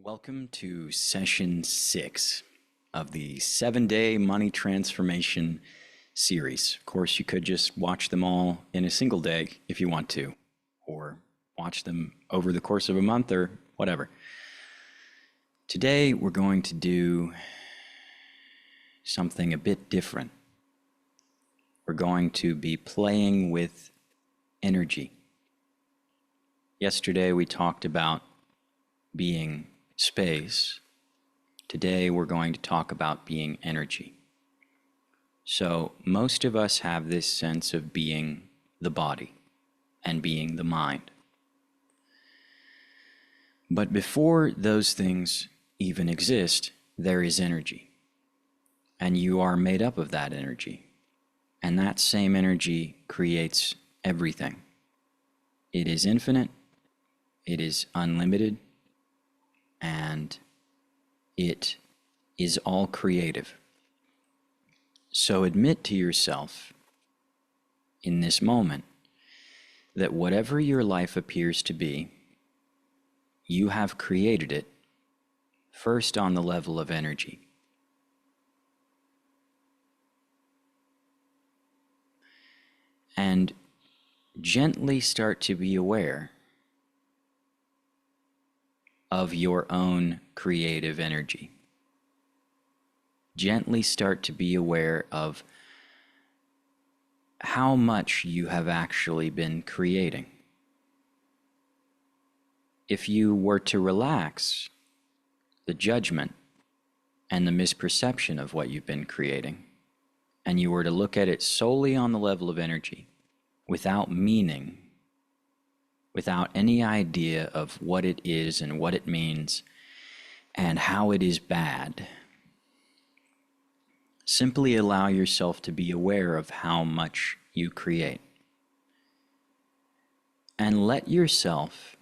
Welcome to session 6 of the 7-day money transformation series. Of course, you could just watch them all in a single day if you want to, or watch them over the course of a month or whatever. Today, we're going to do something a bit different. We're going to be playing with energy. Yesterday, we talked about being space. Today we're going to talk about being energy. So most of us have this sense of being the body and being the mind. But before those things even exist, there is energy. And you are made up of that energy. And that same energy creates everything. It is infinite, it is unlimited, and it is all creative. So admit to yourself in this moment that whatever your life appears to be, you have created it first on the level of energy. And gently start to be aware of your own creative energy. Gently start to be aware of how much you have actually been creating. If you were to relax the judgment and the misperception of what you've been creating, and you were to look at it solely on the level of energy, without meaning, without any idea of what it is and what it means and how it is bad. Simply allow yourself to be aware of how much you create. And let yourself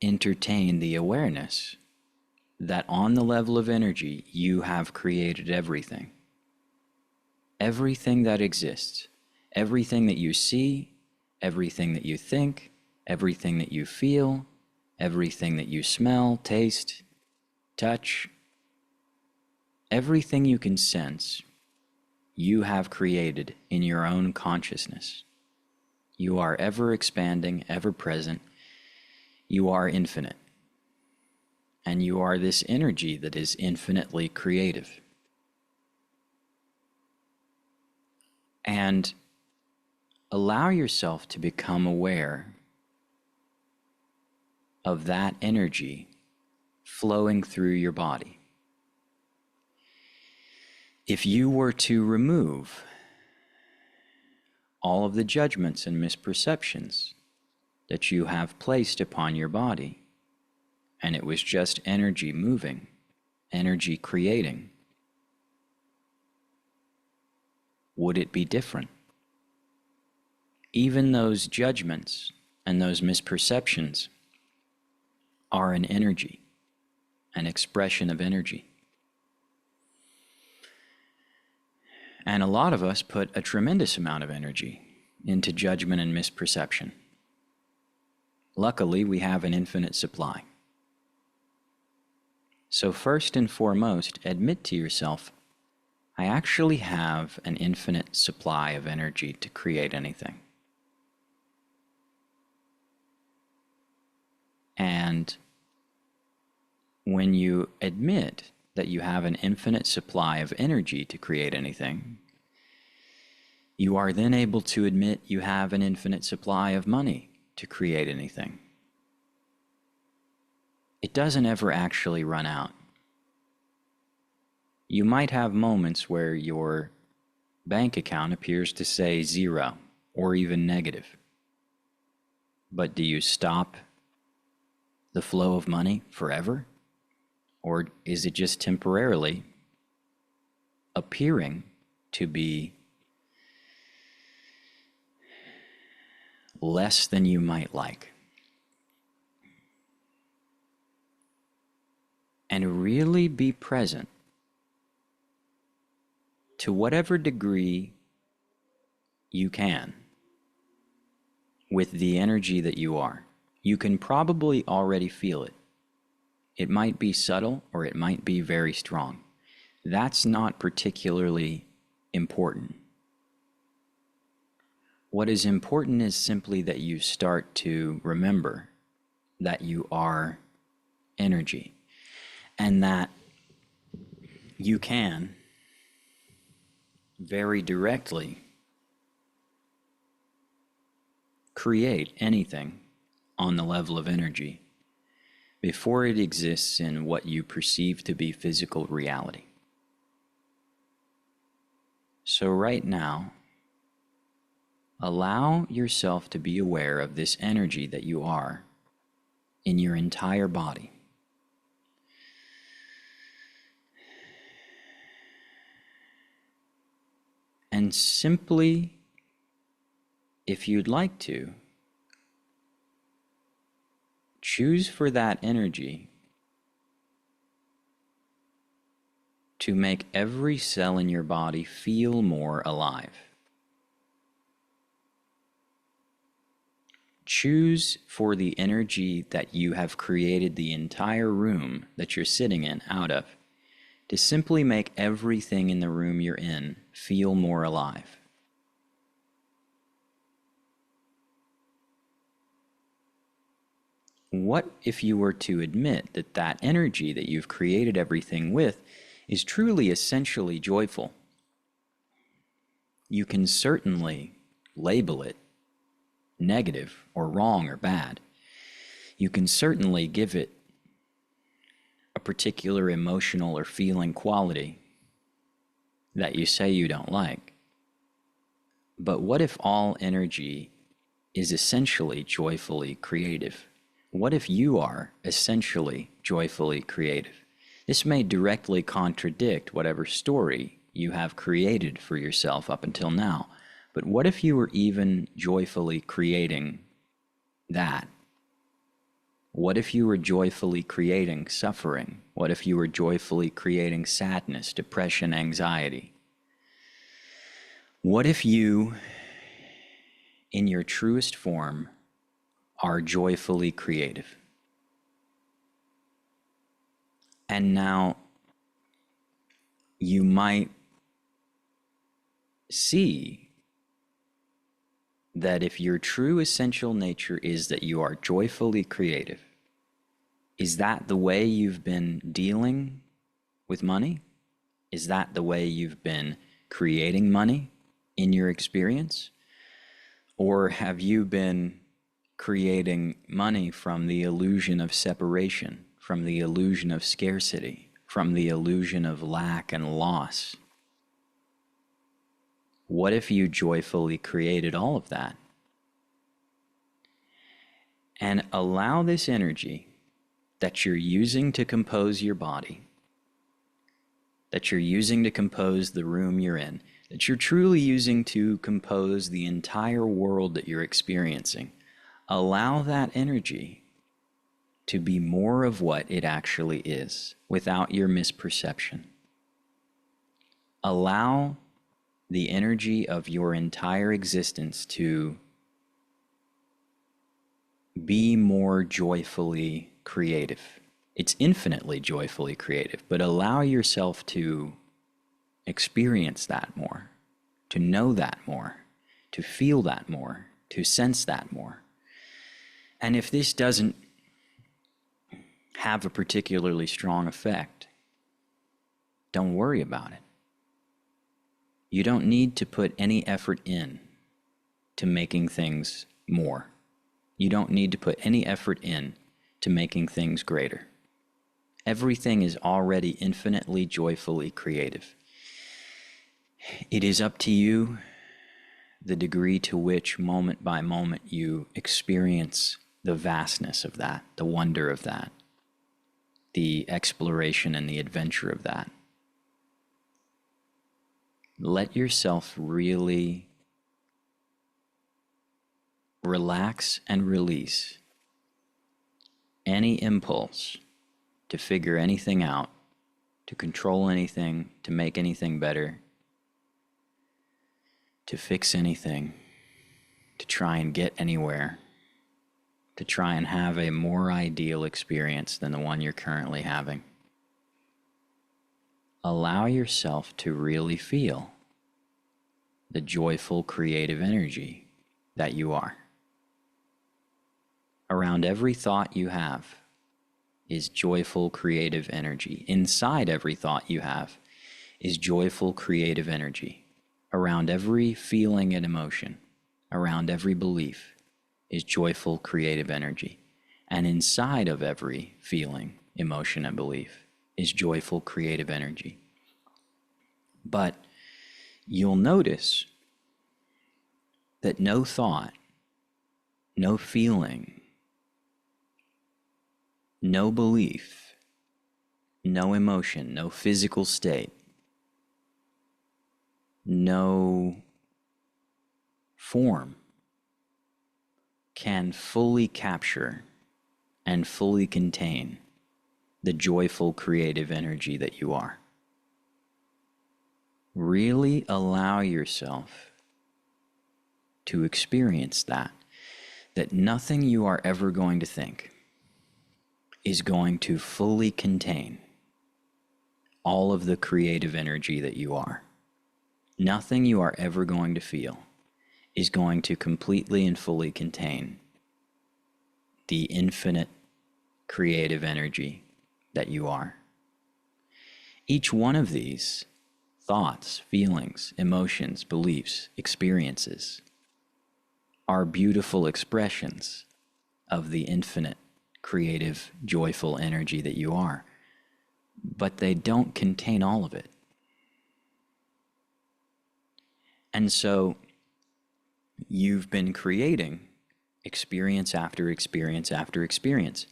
entertain the awareness that on the level of energy, you have created everything. Everything that exists, everything that you see, everything that you think, everything that you feel, everything that you smell, taste, touch, everything you can sense, you have created in your own consciousness. You are ever expanding, ever present. You are infinite. And you are this energy that is infinitely creative. And allow yourself to become aware of that energy flowing through your body. If you were to remove all of the judgments and misperceptions that you have placed upon your body, and it was just energy moving, energy creating, would it be different? Even those judgments and those misperceptions are an energy, an expression of energy. And a lot of us put a tremendous amount of energy into judgment and misperception. Luckily, we have an infinite supply. So first and foremost, admit to yourself, I actually have an infinite supply of energy to create anything. And when you admit that you have an infinite supply of energy to create anything, you are then able to admit you have an infinite supply of money to create anything. It doesn't ever actually run out. You might have moments where your bank account appears to say 0 or even negative. But do you stop the flow of money forever? Or is it just temporarily appearing to be less than you might like? And really be present to whatever degree you can with the energy that you are. You can probably already feel it. It might be subtle or it might be very strong. That's not particularly important. What is important is simply that you start to remember that you are energy and that you can very directly create anything on the level of energy before it exists in what you perceive to be physical reality. So right now, allow yourself to be aware of this energy that you are in your entire body. And simply, if you'd like to, choose for that energy to make every cell in your body feel more alive. Choose for the energy that you have created the entire room that you're sitting in out of to simply make everything in the room you're in feel more alive. What if you were to admit that that energy that you've created everything with is truly essentially joyful? You can certainly label it negative or wrong or bad. You can certainly give it a particular emotional or feeling quality that you say you don't like. But what if all energy is essentially joyfully creative? What if you are essentially joyfully creative? This may directly contradict whatever story you have created for yourself up until now. But what if you were even joyfully creating that? What if you were joyfully creating suffering? What if you were joyfully creating sadness, depression, anxiety? What if you, in your truest form, are joyfully creative? And now you might see that if your true essential nature is that you are joyfully creative, is that the way you've been dealing with money? Is that the way you've been creating money in your experience? Or have you been creating money from the illusion of separation, from the illusion of scarcity, from the illusion of lack and loss? What if you joyfully created all of that? And allow this energy that you're using to compose your body, that you're using to compose the room you're in, that you're truly using to compose the entire world that you're experiencing, allow that energy to be more of what it actually is without your misperception. Allow the energy of your entire existence to be more joyfully creative. It's infinitely joyfully creative, but allow yourself to experience that more, to know that more, to feel that more, to sense that more. And if this doesn't have a particularly strong effect, don't worry about it. You don't need to put any effort in to making things more. You don't need to put any effort in to making things greater. Everything is already infinitely joyfully creative. It is up to you the degree to which moment by moment you experience the vastness of that, the wonder of that, the exploration and the adventure of that. Let yourself really relax and release any impulse to figure anything out, to control anything, to make anything better, to fix anything, to try and get anywhere. to try and have a more ideal experience than the one you're currently having. Allow yourself to really feel the joyful creative energy that you are. Around every thought you have is joyful creative energy. Inside every thought you have is joyful creative energy. Around every feeling and emotion, around every belief is joyful creative energy. And inside of every feeling, emotion, and belief is joyful creative energy. But you'll notice that no thought, no feeling, no belief, no emotion, no physical state, no form can fully capture and fully contain the joyful creative energy that you are. Really allow yourself to experience that nothing you are ever going to think is going to fully contain all of the creative energy that you are. Nothing you are ever going to feel is going to completely and fully contain the infinite creative energy that you are. Each one of these thoughts, feelings, emotions, beliefs, experiences are beautiful expressions of the infinite creative, joyful energy that you are, but they don't contain all of it. And so you've been creating experience after experience after experience.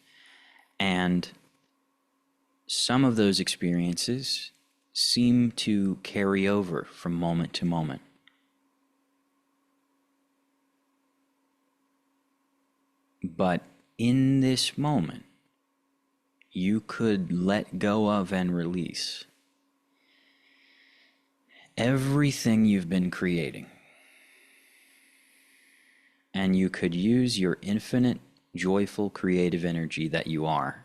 And some of those experiences seem to carry over from moment to moment. But in this moment, you could let go of and release everything you've been creating. And you could use your infinite, joyful, creative energy that you are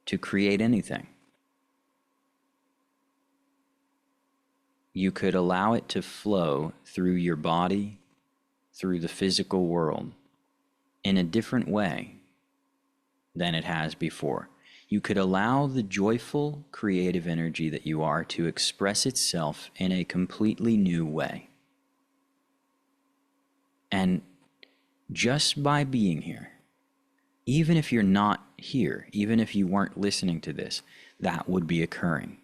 to create anything. You could allow it to flow through your body, through the physical world, in a different way than it has before. You could allow the joyful, creative energy that you are to express itself in a completely new way. And just by being here, even if you're not here, even if you weren't listening to this, that would be occurring.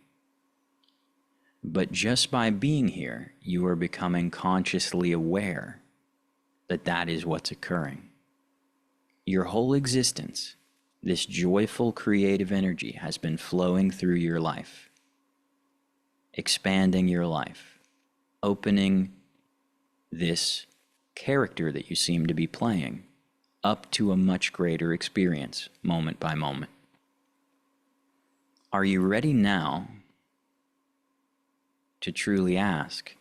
But just by being here, you are becoming consciously aware that that is what's occurring. Your whole existence, this joyful creative energy has been flowing through your life, expanding your life, opening this character that you seem to be playing up to a much greater experience, moment by moment. Are you ready now to truly ask,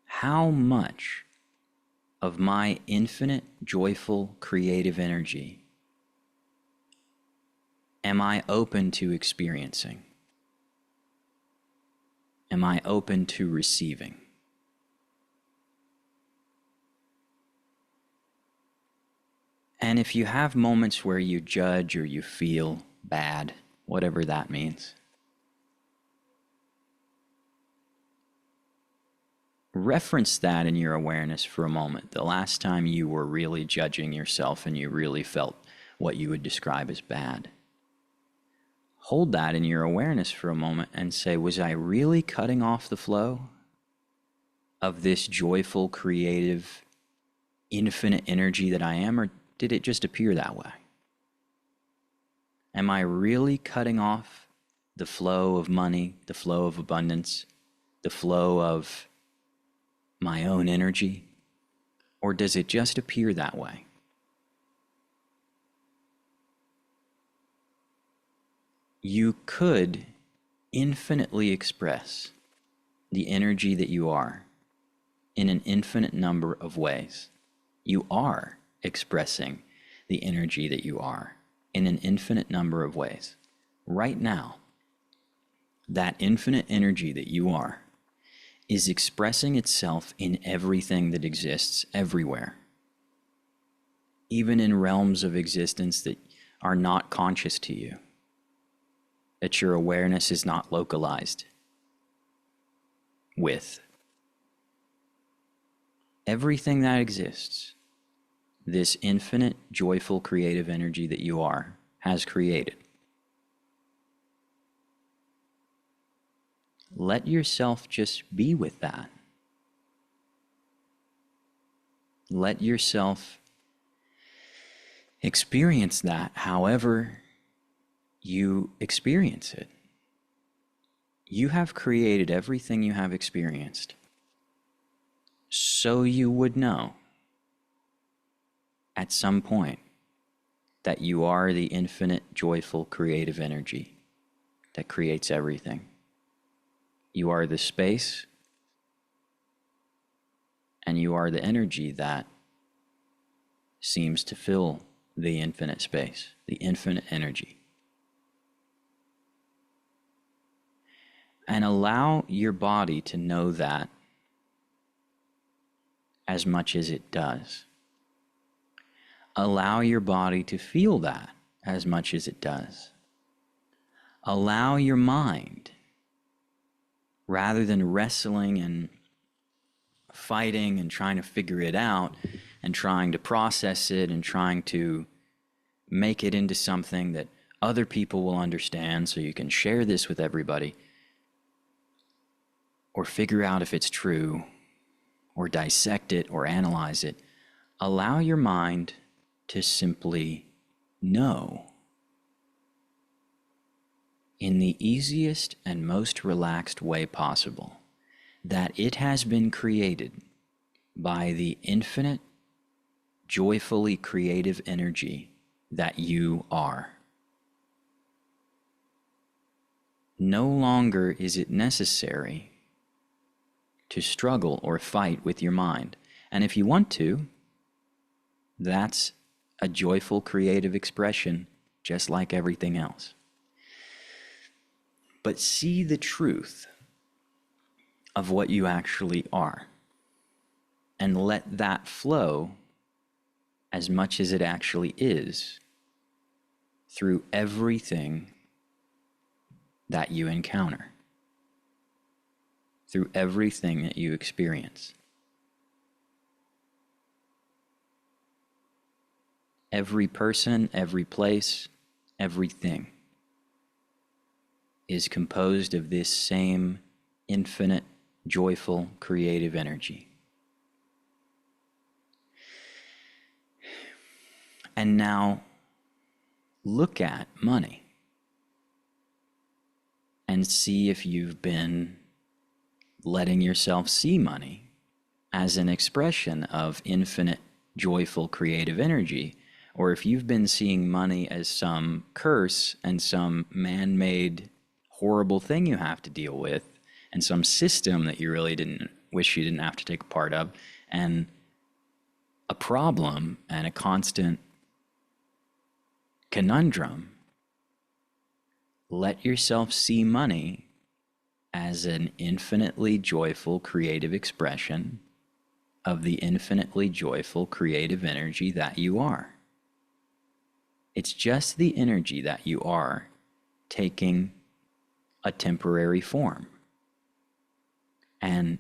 how much of my infinite, joyful, creative energy am I open to experiencing? Am I open to receiving? And if you have moments where you judge or you feel bad, whatever that means, reference that in your awareness for a moment. The last time you were really judging yourself and you really felt what you would describe as bad. Hold that in your awareness for a moment and say, was I really cutting off the flow of this joyful, creative, infinite energy that I am, or did it just appear that way? Am I really cutting off the flow of money, the flow of abundance, the flow of my own energy? Or does it just appear that way? You could infinitely express the energy that you are in an infinite number of ways. You are expressing the energy that you are in an infinite number of ways. Right now, that infinite energy that you are is expressing itself in everything that exists everywhere, even in realms of existence that are not conscious to you, that your awareness is not localized with. Everything that exists, this infinite, joyful, creative energy that you are, has created. Let yourself just be with that. Let yourself experience that however you experience it. You have created everything you have experienced, so you would know at some point that you are the infinite, joyful, creative energy that creates everything. You are the space, and you are the energy that seems to fill the infinite space, the infinite energy. And allow your body to know that as much as it does. Allow your body to feel that as much as it does. Allow your mind, rather than wrestling and fighting and trying to figure it out and trying to process it and trying to make it into something that other people will understand so you can share this with everybody, or figure out if it's true, or dissect it or analyze it. Allow your mind to simply know in the easiest and most relaxed way possible that it has been created by the infinite, joyfully creative energy that you are. No longer is it necessary to struggle or fight with your mind. And if you want to, that's a joyful creative expression, just like everything else. But see the truth of what you actually are, and let that flow as much as it actually is through everything that you encounter, through everything that you experience. Every person, every place, everything is composed of this same infinite, joyful, creative energy. And now look at money and see if you've been letting yourself see money as an expression of infinite, joyful, creative energy, or if you've been seeing money as some curse and some man-made horrible thing you have to deal with, and some system that you really didn't wish you didn't have to take a part of, and a problem and a constant conundrum. Let yourself see money as an infinitely joyful creative expression of the infinitely joyful creative energy that you are. It's just the energy that you are taking a temporary form. And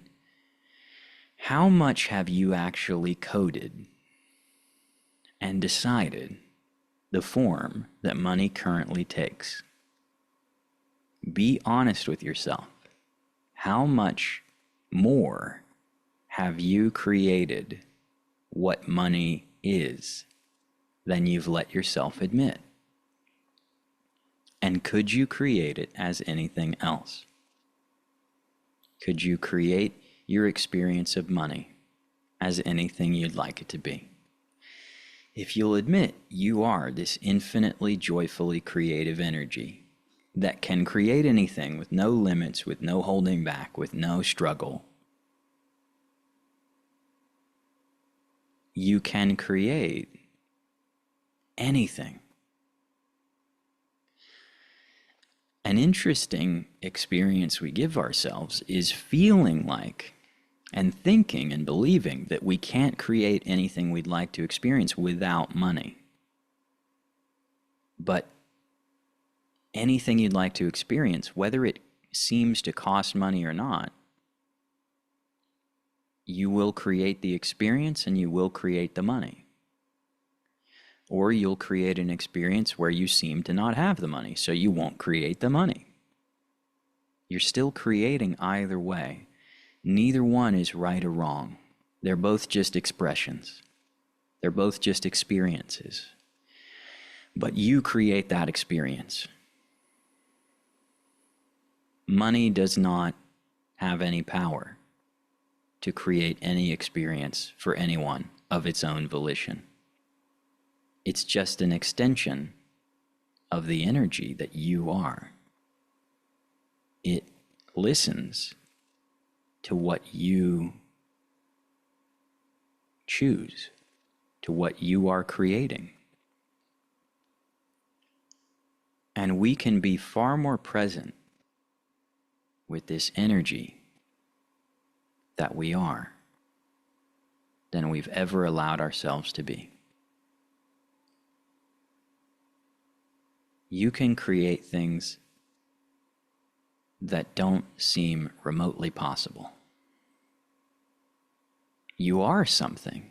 how much have you actually coded and decided the form that money currently takes? Be honest with yourself. How much more have you created what money is than you've let yourself admit? And could you create it as anything else? Could you create your experience of money as anything you'd like it to be? If you'll admit you are this infinitely joyfully creative energy that can create anything with no limits, with no holding back, with no struggle, you can create anything. An interesting experience we give ourselves is feeling like and thinking and believing that we can't create anything we'd like to experience without money. But anything you'd like to experience, whether it seems to cost money or not, you will create the experience and you will create the money. Or you'll create an experience where you seem to not have the money, so you won't create the money. You're still creating either way. Neither one is right or wrong. They're both just expressions. They're both just experiences. But you create that experience. Money does not have any power to create any experience for anyone of its own volition. It's just an extension of the energy that you are. It listens to what you choose, to what you are creating. And we can be far more present with this energy that we are than we've ever allowed ourselves to be. You can create things that don't seem remotely possible. You are something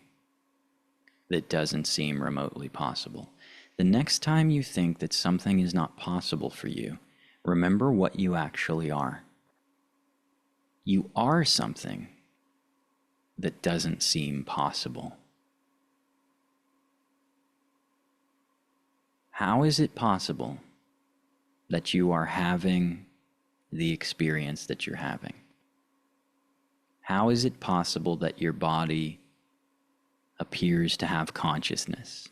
that doesn't seem remotely possible. The next time you think that something is not possible for you, remember what you actually are. You are something that doesn't seem possible. How is it possible that you are having the experience that you're having? How is it possible that your body appears to have consciousness?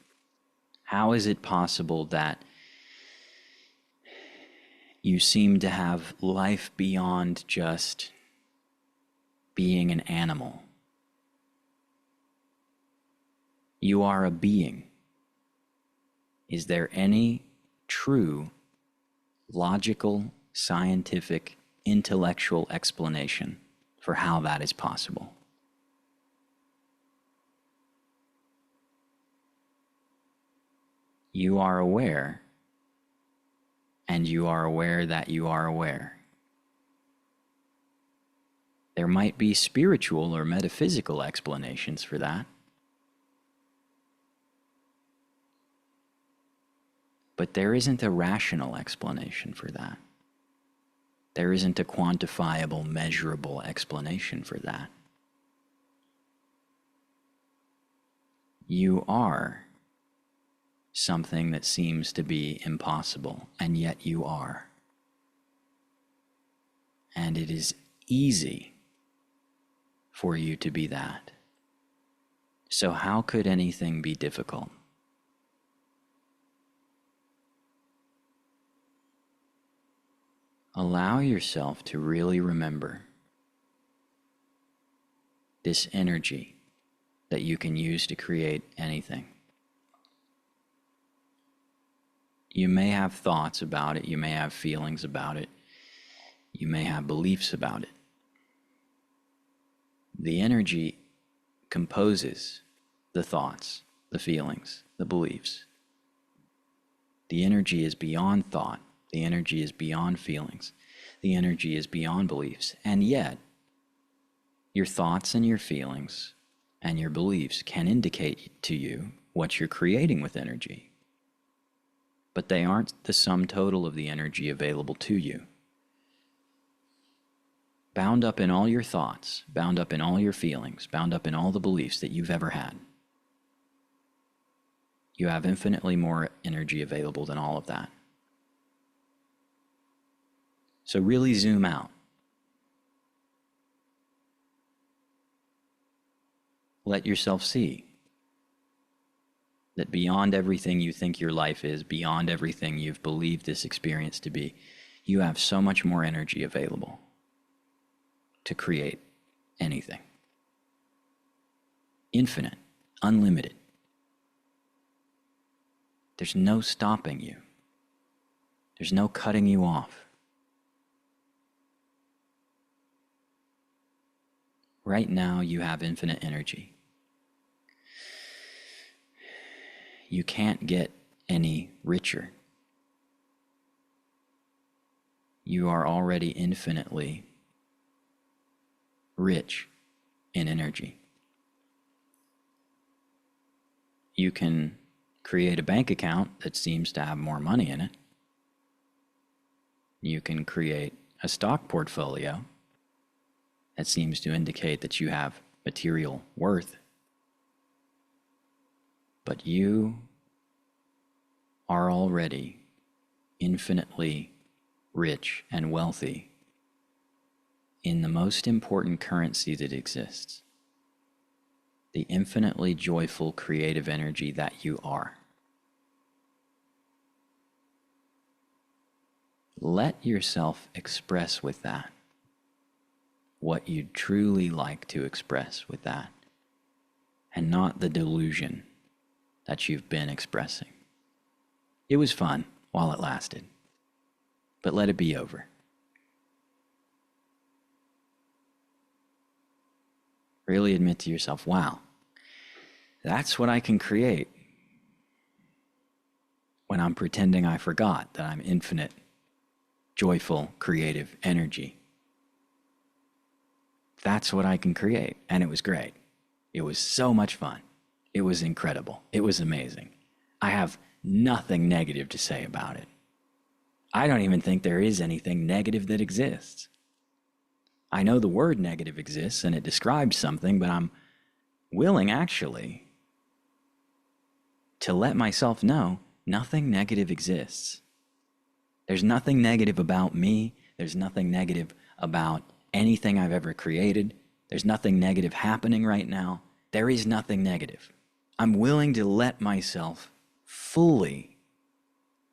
How is it possible that you seem to have life beyond just being an animal? You are a being. Is there any true, logical, scientific, intellectual explanation for how that is possible? You are aware, and you are aware that you are aware. There might be spiritual or metaphysical explanations for that. But there isn't a rational explanation for that. There isn't a quantifiable, measurable explanation for that. You are something that seems to be impossible, and yet you are. And it is easy for you to be that. So how could anything be difficult? Allow yourself to really remember this energy that you can use to create anything. You may have thoughts about it, you may have feelings about it, you may have beliefs about it. The energy composes the thoughts, the feelings, the beliefs. The energy is beyond thought. The energy is beyond feelings. The energy is beyond beliefs. And yet, your thoughts and your feelings and your beliefs can indicate to you what you're creating with energy. But they aren't the sum total of the energy available to you. Bound up in all your thoughts, bound up in all your feelings, bound up in all the beliefs that you've ever had, you have infinitely more energy available than all of that. So really zoom out. Let yourself see that beyond everything you think your life is, beyond everything you've believed this experience to be, you have so much more energy available to create anything. Infinite, unlimited. There's no stopping you. There's no cutting you off. Right now, you have infinite energy. You can't get any richer. You are already infinitely rich in energy. You can create a bank account that seems to have more money in it. You can create a stock portfolio that seems to indicate that you have material worth. But you are already infinitely rich and wealthy in the most important currency that exists, the infinitely joyful creative energy that you are. Let yourself express with that what you'd truly like to express with that, and not the delusion that you've been expressing. It was fun while it lasted, but let it be over. Really admit to yourself, wow, that's what I can create when I'm pretending I forgot that I'm infinite, joyful, creative energy. That's what I can create, and it was great. It was so much fun. It was incredible. It was amazing. I have nothing negative to say about it. I don't even think there is anything negative that exists. I know the word negative exists and it describes something, but I'm willing actually to let myself know nothing negative exists. There's nothing negative about me. There's nothing negative about anything I've ever created. There's nothing negative happening right now. There is nothing negative. I'm willing to let myself fully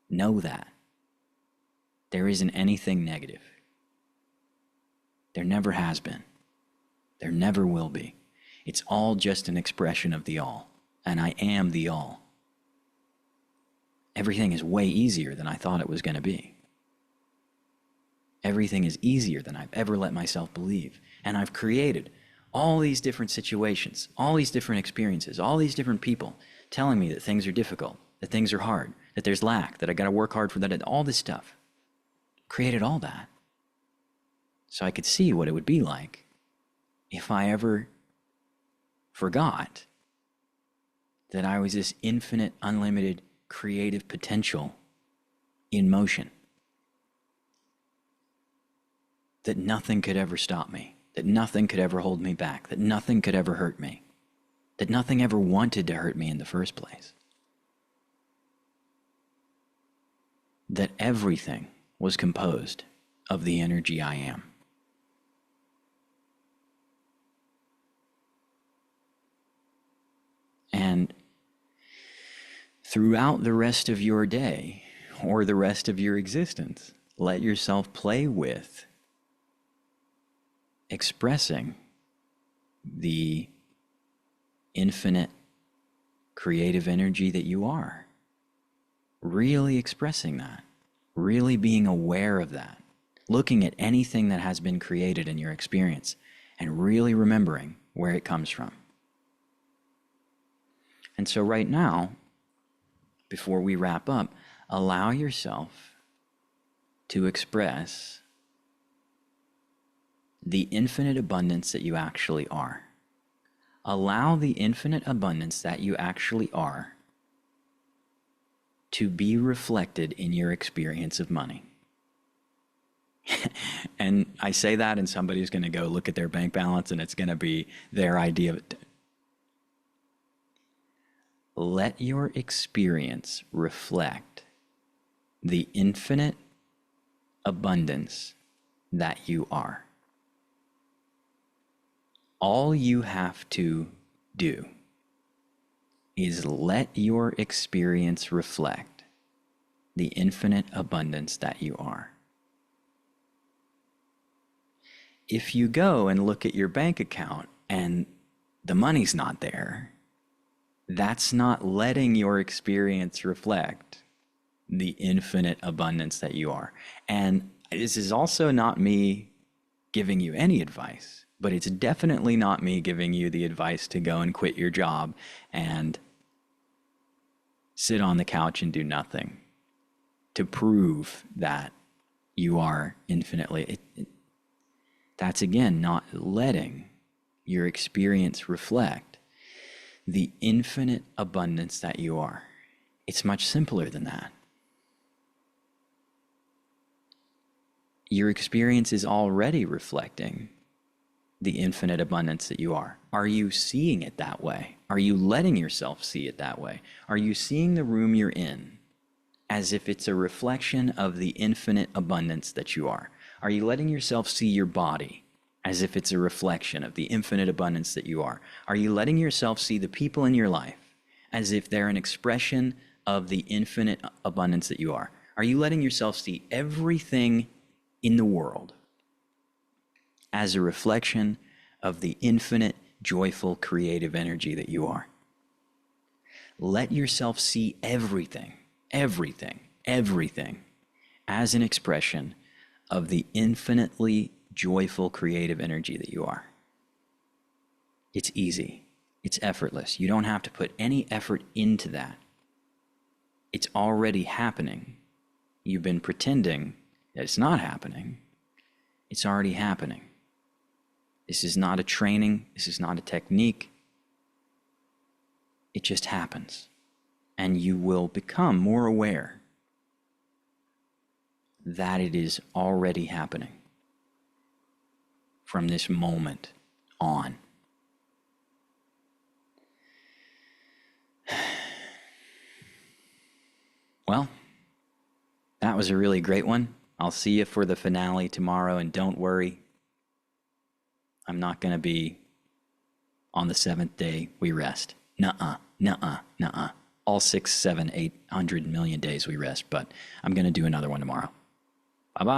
know that. There isn't anything negative. There never has been. There never will be. It's all just an expression of the all, and I am the all. Everything is way easier than I thought it was going to be. Everything is easier than I've ever let myself believe. And I've created all these different situations, all these different experiences, all these different people telling me that things are difficult, that things are hard, that there's lack, that I got to work hard for that, all this stuff. Created all that so I could see what it would be like if I ever forgot that I was this infinite, unlimited, creative potential in motion. That nothing could ever stop me, that nothing could ever hold me back, that nothing could ever hurt me, that nothing ever wanted to hurt me in the first place. That everything was composed of the energy I am. And throughout the rest of your day, or the rest of your existence, let yourself play with expressing the infinite creative energy that you are. Really expressing that. Really being aware of that. Looking at anything that has been created in your experience and really remembering where it comes from. And so right now, before we wrap up, allow yourself to express the infinite abundance that you actually are. Allow the infinite abundance that you actually are to be reflected in your experience of money. And I say that and somebody's going to go look at their bank balance and it's going to be their idea of it. Let your experience reflect the infinite abundance that you are. All you have to do is let your experience reflect the infinite abundance that you are. If you go and look at your bank account and the money's not there, That's not letting your experience reflect the infinite abundance that you are. And this is also not me giving you any advice, but it's definitely not me giving you the advice to go and quit your job and sit on the couch and do nothing to prove that you are infinitely. That's again not letting your experience reflect the infinite abundance that you are. It's much simpler than that. Your experience is already reflecting the infinite abundance that you are. Are you seeing it that way? Are you letting yourself see it that way? Are you seeing the room you're in as if it's a reflection of the infinite abundance that you are? Are you letting yourself see your body as if it's a reflection of the infinite abundance that you are? Are you letting yourself see the people in your life as if they're an expression of the infinite abundance that you are? Are you letting yourself see everything in the world as a reflection of the infinite, joyful, creative energy that you are? Let yourself see everything as an expression of the infinitely joyful, creative energy that you are. It's easy. It's effortless. You don't have to put any effort into that. It's already happening. You've been pretending that it's not happening. It's already happening. This is not a training. This is not a technique. It just happens. And you will become more aware that it is already happening from this moment on. Well, that was a really great one. I'll see you for the finale tomorrow, and don't worry, I'm not going to be on the seventh day we rest. Nuh-uh. All 6, 7, 800 million days we rest, but I'm going to do another one tomorrow.